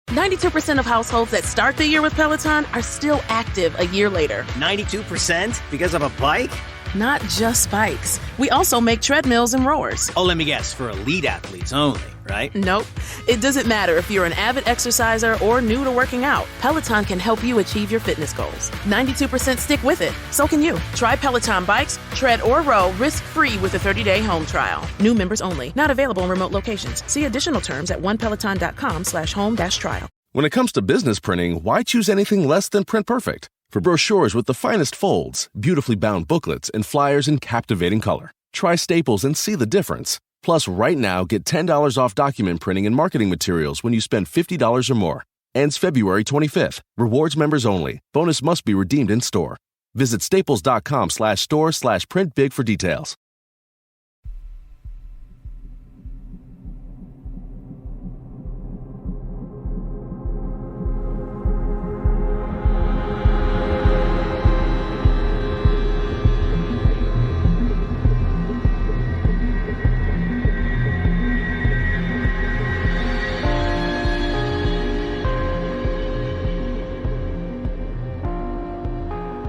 92% of households that start the year with Peloton are still active a year later. 92% because of a bike? Not just bikes. We also make treadmills and rowers. Oh, let me guess, for elite athletes only, right? Nope. It doesn't matter if you're an avid exerciser or new to working out. Peloton can help you achieve your fitness goals. 92% stick with it. So can you. Try Peloton bikes, tread, or row risk-free with a 30-day home trial. New members only. Not available in remote locations. See additional terms at onepeloton.com/home-trial. When it comes to business printing, why choose anything less than Print Perfect? For brochures with the finest folds, beautifully bound booklets, and flyers in captivating color, try Staples and see the difference. Plus, right now, get $10 off document printing and marketing materials when you spend $50 or more. Ends February 25th. Rewards members only. Bonus must be redeemed in store. Visit staples.com/store/printbig for details.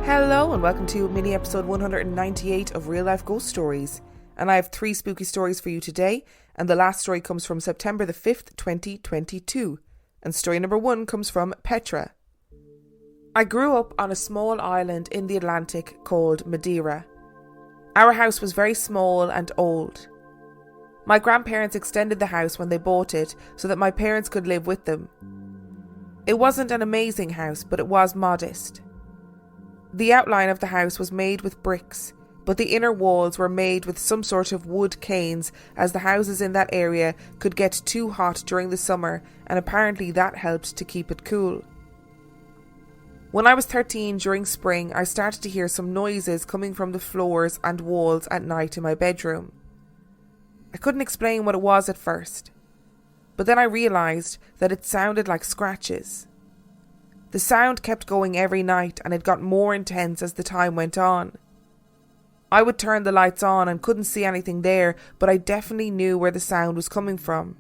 Hello and welcome to mini episode 198 of Real Life Ghost Stories. And I have 3 spooky stories for you today, and the last story comes from September the 5th, 2022. And story number 1 comes from Petra. I grew up on a small island in the Atlantic called Madeira. Our house was very small and old. My grandparents extended the house when they bought it so that my parents could live with them. It wasn't an amazing house, but it was modest. The outline of the house was made with bricks, but the inner walls were made with some sort of wood canes, as the houses in that area could get too hot during the summer, and apparently that helped to keep it cool. When I was 13 during spring, I started to hear some noises coming from the floors and walls at night in my bedroom. I couldn't explain what it was at first, but then I realised that it sounded like scratches. The sound kept going every night, and it got more intense as the time went on. I would turn the lights on and couldn't see anything there, but I definitely knew where the sound was coming from.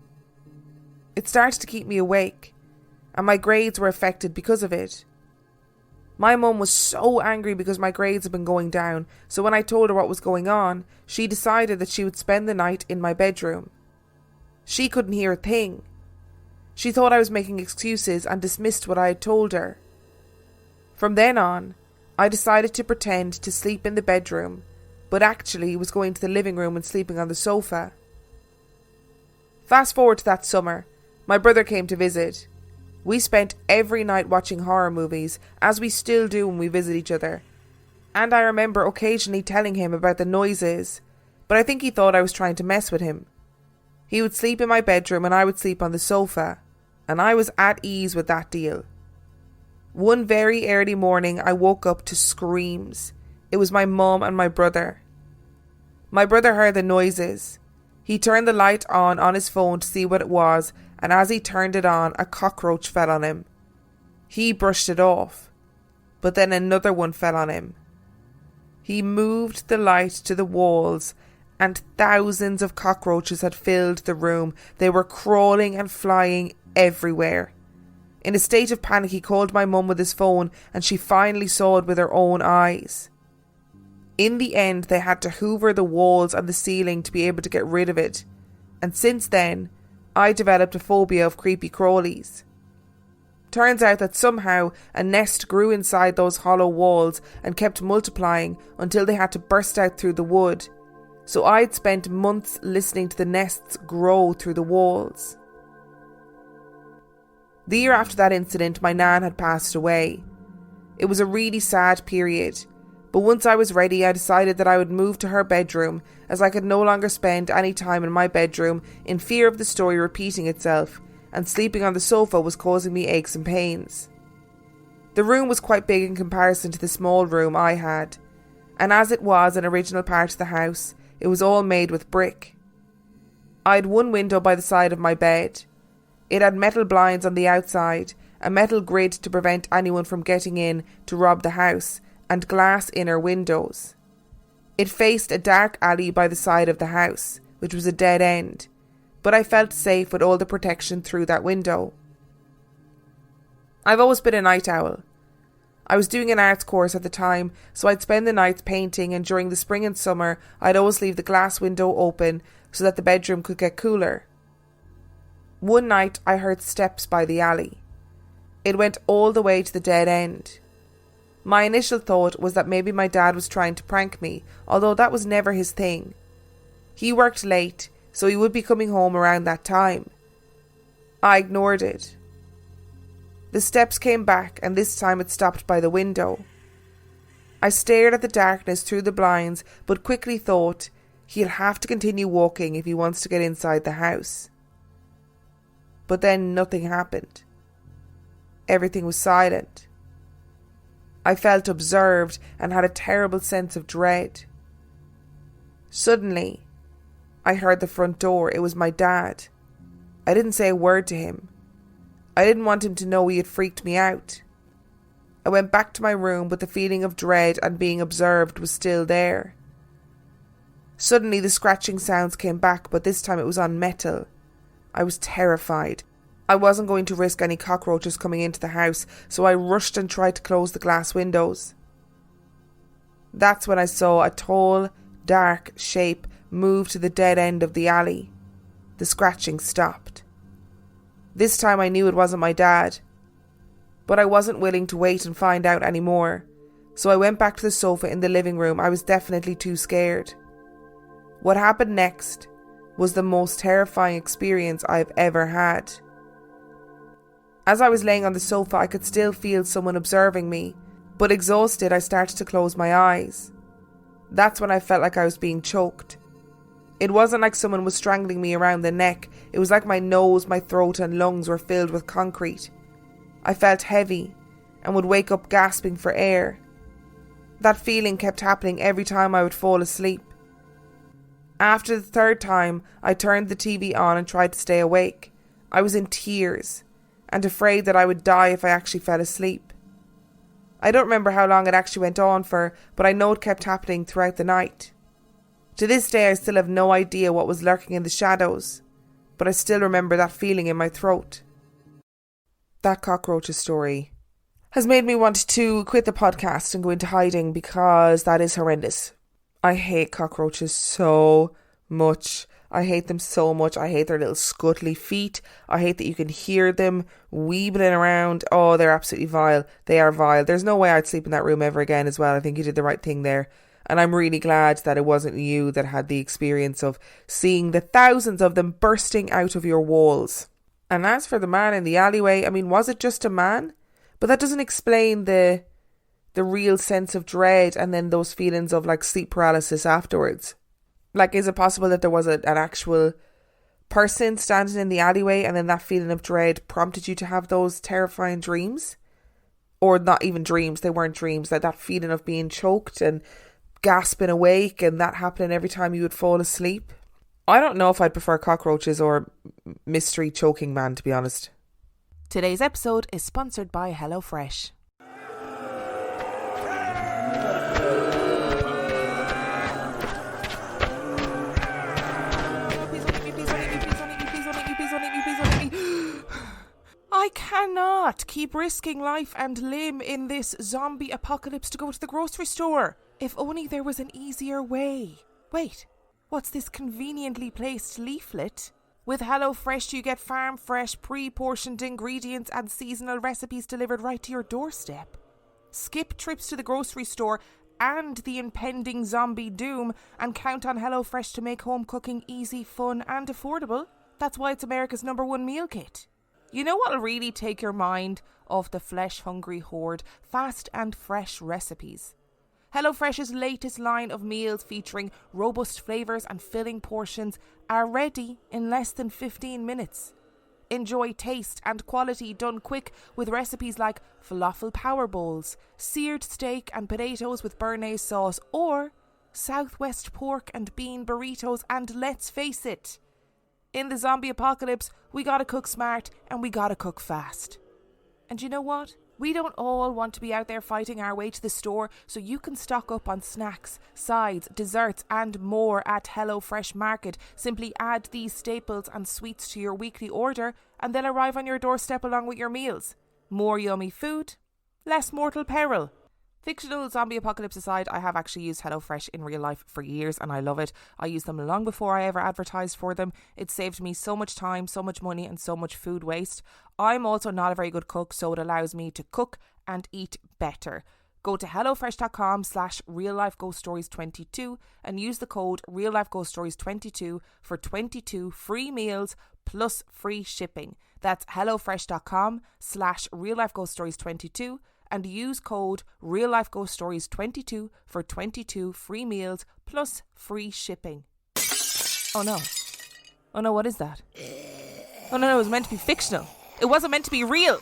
It started to keep me awake, and my grades were affected because of it. My mum was so angry because my grades had been going down, so when I told her what was going on, she decided that she would spend the night in my bedroom. She couldn't hear a thing. She thought I was making excuses and dismissed what I had told her. From then on, I decided to pretend to sleep in the bedroom, but actually was going to the living room and sleeping on the sofa. Fast forward to that summer, my brother came to visit. We spent every night watching horror movies, as we still do when we visit each other. And I remember occasionally telling him about the noises, but I think he thought I was trying to mess with him. He would sleep in my bedroom and I would sleep on the sofa, and I was at ease with that deal. One very early morning, I woke up to screams. It was my mum and my brother. My brother heard the noises. He turned the light on his phone to see what it was, and as he turned it on, a cockroach fell on him. He brushed it off, but then another one fell on him. He moved the light to the walls, and thousands of cockroaches had filled the room. They were crawling and flying everywhere. In a state of panic, he called my mum with his phone, and she finally saw it with her own eyes. In the end, they had to hoover the walls and the ceiling to be able to get rid of it. And since then, I developed a phobia of creepy crawlies. Turns out that somehow a nest grew inside those hollow walls and kept multiplying until they had to burst out through the wood. So I'd spent months listening to the nests grow through the walls. The year after that incident, my nan had passed away. It was a really sad period, but once I was ready, I decided that I would move to her bedroom, as I could no longer spend any time in my bedroom in fear of the story repeating itself, and sleeping on the sofa was causing me aches and pains. The room was quite big in comparison to the small room I had, and as it was an original part of the house, it was all made with brick. I had one window by the side of my bed. It had metal blinds on the outside, a metal grid to prevent anyone from getting in to rob the house, and glass inner windows. It faced a dark alley by the side of the house, which was a dead end, but I felt safe with all the protection through that window. I've always been a night owl. I was doing an arts course at the time, so I'd spend the nights painting, and during the spring and summer I'd always leave the glass window open so that the bedroom could get cooler. One night I heard steps by the alley. It went all the way to the dead end. My initial thought was that maybe my dad was trying to prank me, although that was never his thing. He worked late, so he would be coming home around that time. I ignored it. The steps came back, and this time it stopped by the window. I stared at the darkness through the blinds, but quickly thought he'll have to continue walking if he wants to get inside the house. But then nothing happened. Everything was silent. I felt observed and had a terrible sense of dread. Suddenly, I heard the front door. It was my dad. I didn't say a word to him. I didn't want him to know he had freaked me out. I went back to my room, but the feeling of dread and being observed was still there. Suddenly the scratching sounds came back, but this time it was on metal. I was terrified. I wasn't going to risk any cockroaches coming into the house, so I rushed and tried to close the glass windows. That's when I saw a tall, dark shape move to the dead end of the alley. The scratching stopped. This time I knew it wasn't my dad. But I wasn't willing to wait and find out any more, so I went back to the sofa in the living room. I was definitely too scared. What happened next was the most terrifying experience I've ever had. As I was laying on the sofa, I could still feel someone observing me, but exhausted, I started to close my eyes. That's when I felt like I was being choked. It wasn't like someone was strangling me around the neck. It was like my nose, my throat and lungs were filled with concrete. I felt heavy and would wake up gasping for air. That feeling kept happening every time I would fall asleep. After the third time, I turned the TV on and tried to stay awake. I was in tears and afraid that I would die if I actually fell asleep. I don't remember how long it actually went on for, but I know it kept happening throughout the night. To this day, I still have no idea what was lurking in the shadows, but I still remember that feeling in my throat. That cockroaches story has made me want to quit the podcast and go into hiding because that is horrendous. I hate cockroaches so much. I hate them so much. I hate their little scuttly feet. I hate that you can hear them weebling around. Oh, they're absolutely vile. They are vile. There's no way I'd sleep in that room ever again as well. I think you did the right thing there. And I'm really glad that it wasn't you that had the experience of seeing the thousands of them bursting out of your walls. And as for the man in the alleyway, I mean, was it just a man? But that doesn't explain the real sense of dread and then those feelings of like sleep paralysis afterwards. Like, is it possible that there was an actual person standing in the alleyway and then that feeling of dread prompted you to have those terrifying dreams? Or not even dreams, they weren't dreams, that feeling of being choked and gasping awake and that happening every time you would fall asleep. I don't know if I'd prefer cockroaches or mystery choking man, to be honest. Today's episode is sponsored by HelloFresh. I cannot keep risking life and limb in this zombie apocalypse to go to the grocery store. If only there was an easier way. Wait, what's this conveniently placed leaflet? With HelloFresh you get farm fresh, pre-portioned ingredients and seasonal recipes delivered right to your doorstep. Skip trips to the grocery store and the impending zombie doom and count on HelloFresh to make home cooking easy, fun and affordable. That's why it's America's #1 meal kit. You know what'll really take your mind off the flesh-hungry horde? Fast and fresh recipes. HelloFresh's latest line of meals featuring robust flavours and filling portions are ready in less than 15 minutes. Enjoy taste and quality done quick with recipes like falafel power bowls, seared steak and potatoes with béarnaise sauce, or Southwest pork and bean burritos. And let's face it, in the zombie apocalypse, we gotta cook smart and we gotta cook fast. And you know what? We don't all want to be out there fighting our way to the store, so you can stock up on snacks, sides, desserts and more at HelloFresh Market. Simply add these staples and sweets to your weekly order and they'll arrive on your doorstep along with your meals. More yummy food, less mortal peril. Fictional zombie apocalypse aside, I have actually used HelloFresh in real life for years and I love it. I used them long before I ever advertised for them. It saved me so much time, so much money and so much food waste. I'm also not a very good cook, so it allows me to cook and eat better. Go to hellofresh.com/reallifeghoststories22 and use the code reallifeghoststories22 for 22 free meals plus free shipping. That's hellofresh.com/reallifeghoststories22 and use code reallifeghoststories22 for 22 free meals plus free shipping. Oh no, what is that? Oh no, it was meant to be fictional. It wasn't meant to be real.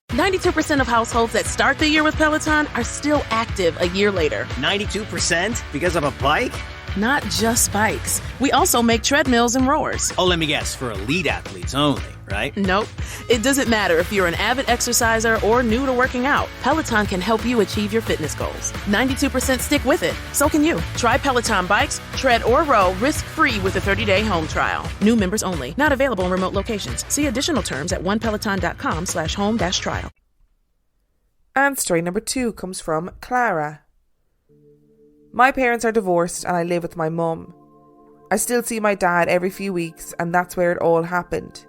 92% of households that start the year with Peloton are still active a year later. 92% because of a bike? Not just bikes. We also make treadmills and rowers. Oh, let me guess, for elite athletes only, right? Nope. It doesn't matter if you're an avid exerciser or new to working out. Peloton can help you achieve your fitness goals. 92% stick with it. So can you. Try Peloton bikes, tread or row risk-free with a 30-day home trial. New members only. Not available in remote locations. See additional terms at onepeloton.com/home-trial. And story number 2 comes from Clara. My parents are divorced and I live with my mum. I still see my dad every few weeks and that's where it all happened.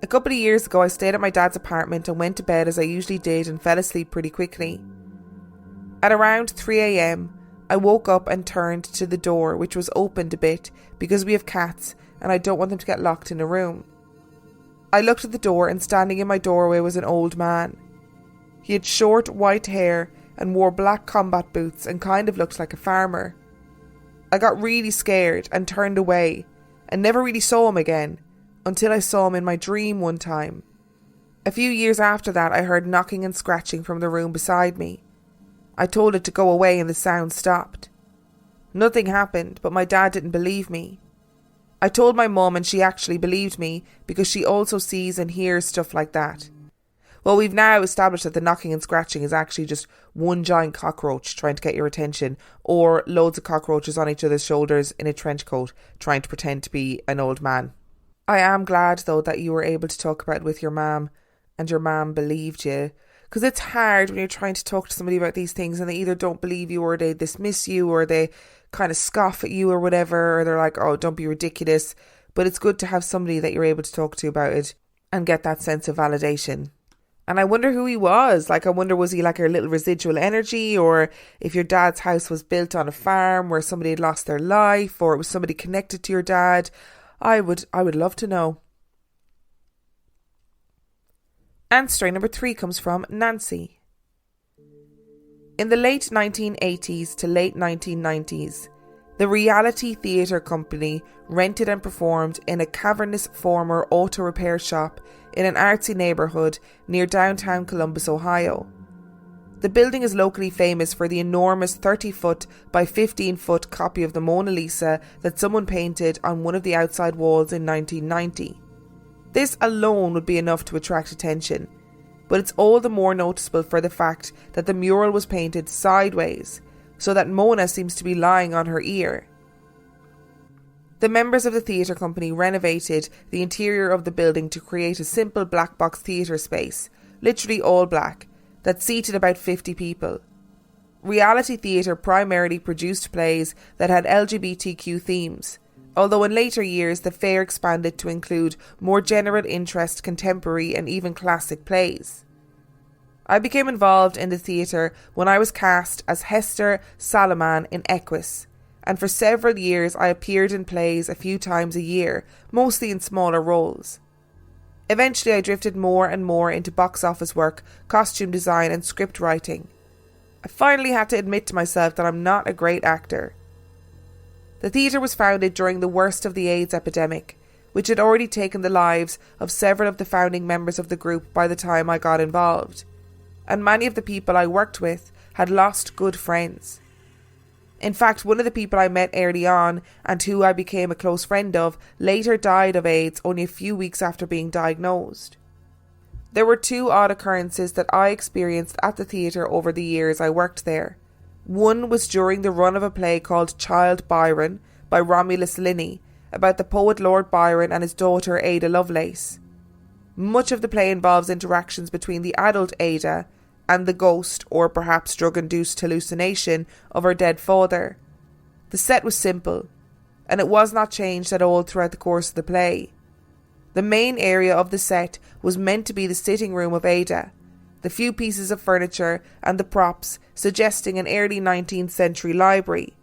A couple of years ago I stayed at my dad's apartment and went to bed as I usually did and fell asleep pretty quickly. At around 3 a.m, I woke up and turned to the door, which was opened a bit because we have cats and I don't want them to get locked in a room. I looked at the door and standing in my doorway was an old man. He had short white hair and wore black combat boots and kind of looked like a farmer. I got really scared and turned away and never really saw him again until I saw him in my dream one time. A few years after that I heard knocking and scratching from the room beside me. I told it to go away and the sound stopped. Nothing happened, but my dad didn't believe me. I told my mum and she actually believed me because she also sees and hears stuff like that. Well, we've now established that the knocking and scratching is actually just one giant cockroach trying to get your attention, or loads of cockroaches on each other's shoulders in a trench coat trying to pretend to be an old man. I am glad though that you were able to talk about it with your mum and your mum believed you, because it's hard when you're trying to talk to somebody about these things and they either don't believe you or they dismiss you or they kind of scoff at you or whatever, or they're like, oh, don't be ridiculous. But it's good to have somebody that you're able to talk to about it and get that sense of validation. And I wonder who he was. Like, I wonder, was he like a little residual energy, or if your dad's house was built on a farm where somebody had lost their life, or it was somebody connected to your dad. I would love to know. And story number 3 comes from Nancy. In the late 1980s to late 1990s, the Reality Theatre Company rented and performed in a cavernous former auto repair shop in an artsy neighbourhood near downtown Columbus, Ohio. The building is locally famous for the enormous 30-foot by 15-foot copy of the Mona Lisa that someone painted on one of the outside walls in 1990. This alone would be enough to attract attention, but it's all the more noticeable for the fact that the mural was painted sideways, so that Mona seems to be lying on her ear. The members of the theatre company renovated the interior of the building to create a simple black box theatre space, literally all black, that seated about 50 people. Reality Theatre primarily produced plays that had LGBTQ themes, although in later years the fair expanded to include more general interest contemporary and even classic plays. I became involved in the theatre when I was cast as Hester Salaman in Equus, and for several years I appeared in plays a few times a year, mostly in smaller roles. Eventually I drifted more and more into box office work, costume design and script writing. I finally had to admit to myself that I'm not a great actor. The theatre was founded during the worst of the AIDS epidemic, which had already taken the lives of several of the founding members of the group by the time I got involved, and many of the people I worked with had lost good friends. In fact, one of the people I met early on and who I became a close friend of later died of AIDS only a few weeks after being diagnosed. There were 2 odd occurrences that I experienced at the theatre over the years I worked there. One was during the run of a play called Child Byron by Romulus Linney, about the poet Lord Byron and his daughter Ada Lovelace. Much of the play involves interactions between the adult Ada and the ghost, or perhaps drug-induced hallucination, of her dead father. The set was simple, and it was not changed at all throughout the course of the play. The main area of the set was meant to be the sitting room of Ada, the few pieces of furniture and the props suggesting an early 19th century library.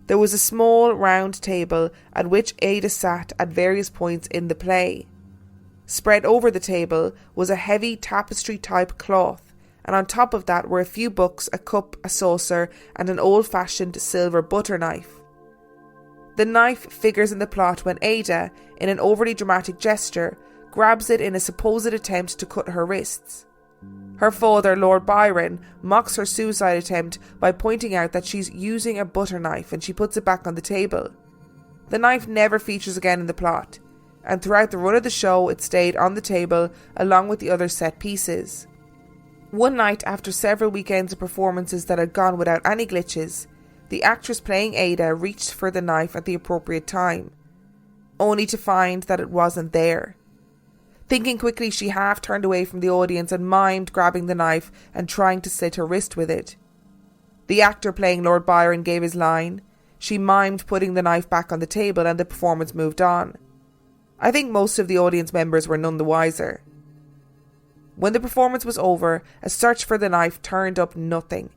There was a small round table at which Ada sat at various points in the play. Spread over the table was a heavy tapestry-type cloth, and on top of that were a few books, a cup, a saucer, and an old-fashioned silver butter knife. The knife figures in the plot when Ada, in an overly dramatic gesture, grabs it in a supposed attempt to cut her wrists. Her father, Lord Byron, mocks her suicide attempt by pointing out that she's using a butter knife, and she puts it back on the table. The knife never features again in the plot, and throughout the run of the show it stayed on the table along with the other set pieces. One night, after several weekends of performances that had gone without any glitches, the actress playing Ada reached for the knife at the appropriate time, only to find that it wasn't there. Thinking quickly, she half turned away from the audience and mimed grabbing the knife and trying to slit her wrist with it. The actor playing Lord Byron gave his line. She mimed putting the knife back on the table, and the performance moved on. I think most of the audience members were none the wiser. When the performance was over, a search for the knife turned up nothing,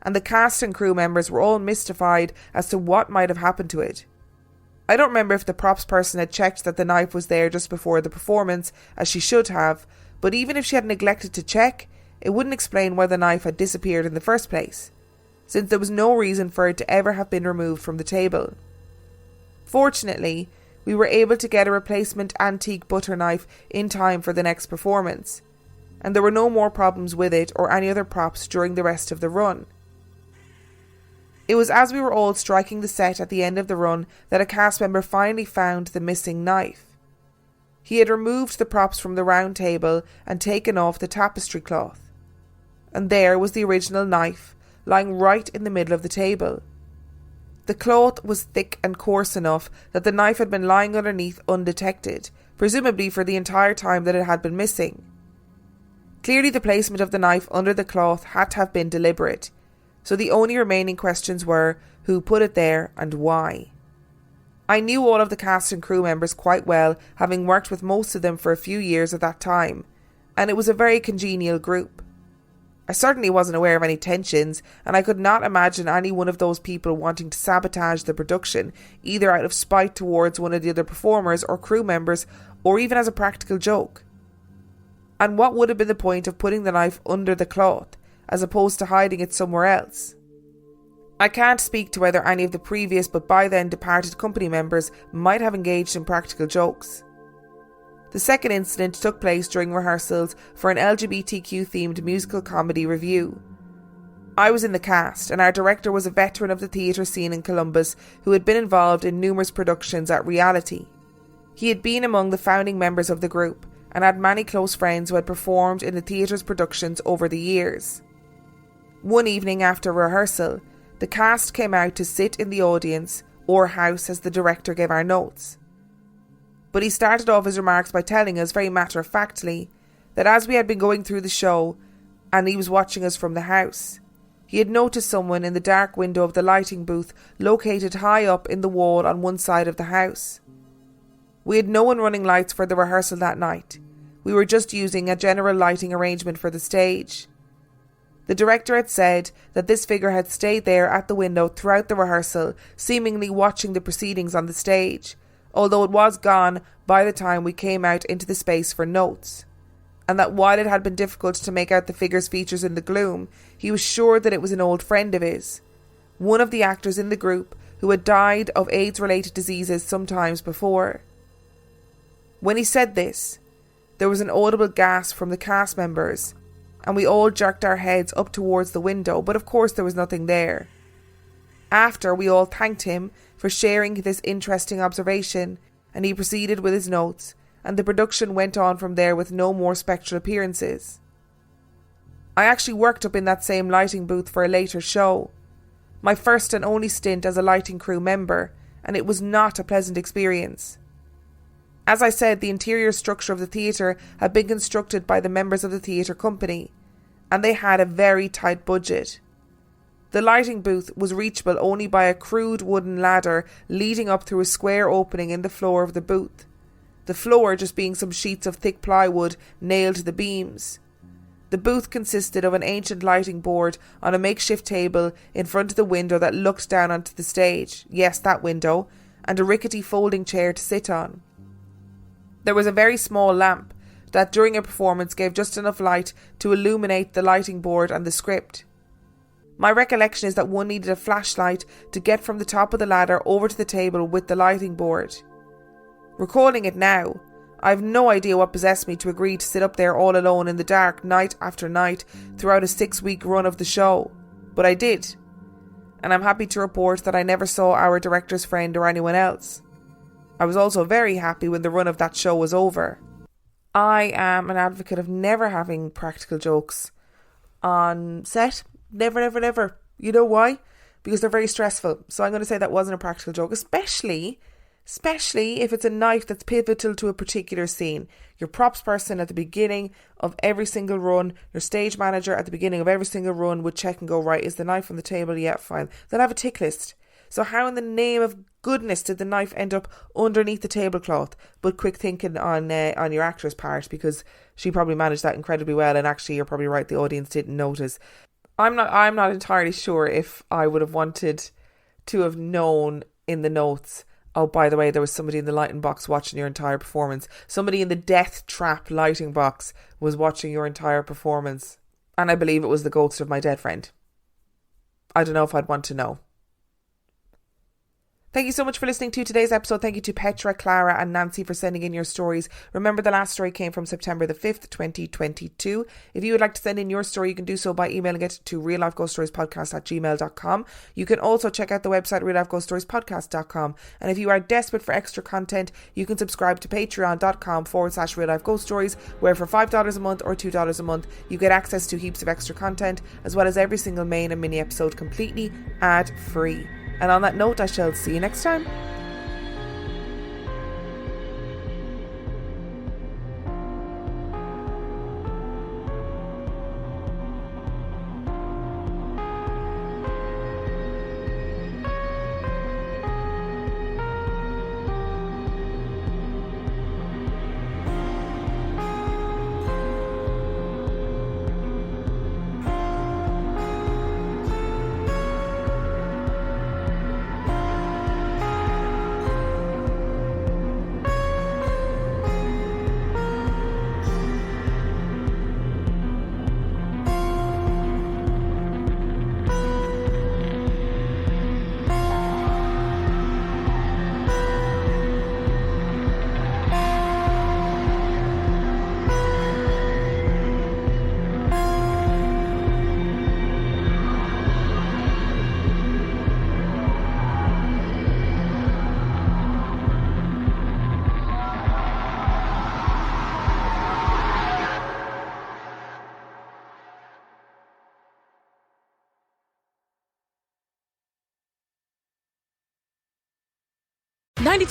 and the cast and crew members were all mystified as to what might have happened to it. I don't remember if the props person had checked that the knife was there just before the performance, as she should have, but even if she had neglected to check, it wouldn't explain why the knife had disappeared in the first place, since there was no reason for it to ever have been removed from the table. Fortunately, we were able to get a replacement antique butter knife in time for the next performance, and there were no more problems with it or any other props during the rest of the run. It was as we were all striking the set at the end of the run that a cast member finally found the missing knife. He had removed the props from the round table and taken off the tapestry cloth, and there was the original knife lying right in the middle of the table. The cloth was thick and coarse enough that the knife had been lying underneath undetected, presumably for the entire time that it had been missing. Clearly the placement of the knife under the cloth had to have been deliberate, so the only remaining questions were who put it there and why. I knew all of the cast and crew members quite well, having worked with most of them for a few years at that time, and it was a very congenial group. I certainly wasn't aware of any tensions, and I could not imagine any one of those people wanting to sabotage the production, either out of spite towards one of the other performers or crew members, or even as a practical joke. And what would have been the point of putting the knife under the cloth, as opposed to hiding it somewhere else? I can't speak to whether any of the previous but by then departed company members might have engaged in practical jokes. The second incident took place during rehearsals for an LGBTQ-themed musical comedy review. I was in the cast, and our director was a veteran of the theatre scene in Columbus who had been involved in numerous productions at Reality. He had been among the founding members of the group, and had many close friends who had performed in the theatre's productions over the years. One evening after rehearsal, the cast came out to sit in the audience, or house as the director gave our notes. But he started off his remarks by telling us very matter-of-factly that as we had been going through the show and he was watching us from the house, he had noticed someone in the dark window of the lighting booth located high up in the wall on one side of the house. We had no one running lights for the rehearsal that night. We were just using a general lighting arrangement for the stage. The director had said that this figure had stayed there at the window throughout the rehearsal, seemingly watching the proceedings on the stage, although it was gone by the time we came out into the space for notes, and that while it had been difficult to make out the figure's features in the gloom, he was sure that it was an old friend of his, one of the actors in the group who had died of AIDS-related diseases sometimes before. When he said this, there was an audible gasp from the cast members, and we all jerked our heads up towards the window, but of course there was nothing there. After, we all thanked him for sharing this interesting observation, and he proceeded with his notes, and the production went on from there with no more spectral appearances. I actually worked up in that same lighting booth for a later show, my first and only stint as a lighting crew member, and it was not a pleasant experience. As I said, the interior structure of the theatre had been constructed by the members of the theatre company, and they had a very tight budget. The lighting booth was reachable only by a crude wooden ladder leading up through a square opening in the floor of the booth, the floor just being some sheets of thick plywood nailed to the beams. The booth consisted of an ancient lighting board on a makeshift table in front of the window that looked down onto the stage, yes, that window, and a rickety folding chair to sit on. There was a very small lamp that during a performance gave just enough light to illuminate the lighting board and the script. My recollection is that one needed a flashlight to get from the top of the ladder over to the table with the lighting board. Recalling it now, I have no idea what possessed me to agree to sit up there all alone in the dark night after night throughout a 6-week run of the show, but I did, and I'm happy to report that I never saw our director's friend or anyone else. I was also very happy when the run of that show was over. I am an advocate of never having practical jokes on set. Never, never, never. You know why? Because they're very stressful. So I'm going to say that wasn't a practical joke, especially if it's a knife that's pivotal to a particular scene. Your props person at the beginning of every single run, your stage manager at the beginning of every single run would check and go, right, is the knife on the table? Yeah, fine. They'll have a tick list. So how in the name of goodness did the knife end up underneath the tablecloth? But quick thinking on your actor's part, because she probably managed that incredibly well, and actually you're probably right, the audience didn't notice. I'm not entirely sure if I would have wanted to have known in the notes, oh, by the way, there was somebody in the lighting box watching your entire performance. Somebody in the death trap lighting box was watching your entire performance. And I believe it was the ghost of my dead friend. I don't know if I'd want to know. Thank you so much for listening to today's episode. Thank you to Petra, Clara and Nancy for sending in your stories. Remember, the last story came from September the 5th, 2022. If you would like to send in your story, you can do so by emailing it to reallifeghoststoriespodcast@gmail.com. You can also check out the website reallifeghoststoriespodcast.com. And if you are desperate for extra content, you can subscribe to patreon.com/reallifeghoststories, where for $5 a month or $2 a month, you get access to heaps of extra content, as well as every single main and mini episode completely ad-free. And on that note, I shall see you next time.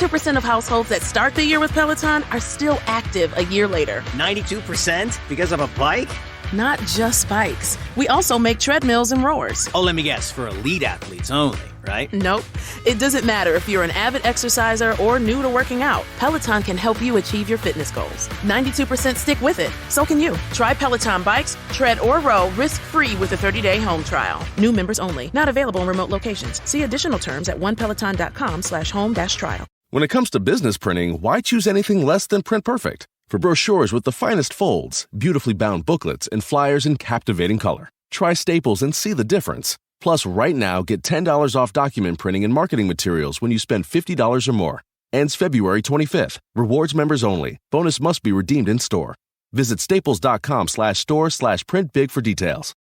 %of households that start the year with Peloton are still active a year later. 92% because of a bike? Not just bikes. We also make treadmills and rowers. Oh, let me guess, for elite athletes only, right? Nope. It doesn't matter if you're an avid exerciser or new to working out. Peloton can help you achieve your fitness goals. 92% stick with it. So can you. Try Peloton bikes, tread or row risk-free with a 30-day home trial. New members only. Not available in remote locations. See additional terms at onepeloton.com/home-trial. When it comes to business printing, why choose anything less than Print Perfect? For brochures with the finest folds, beautifully bound booklets, and flyers in captivating color, try Staples and see the difference. Plus, right now, get $10 off document printing and marketing materials when you spend $50 or more. Ends February 25th. Rewards members only. Bonus must be redeemed in store. Visit staples.com/store/printbig for details.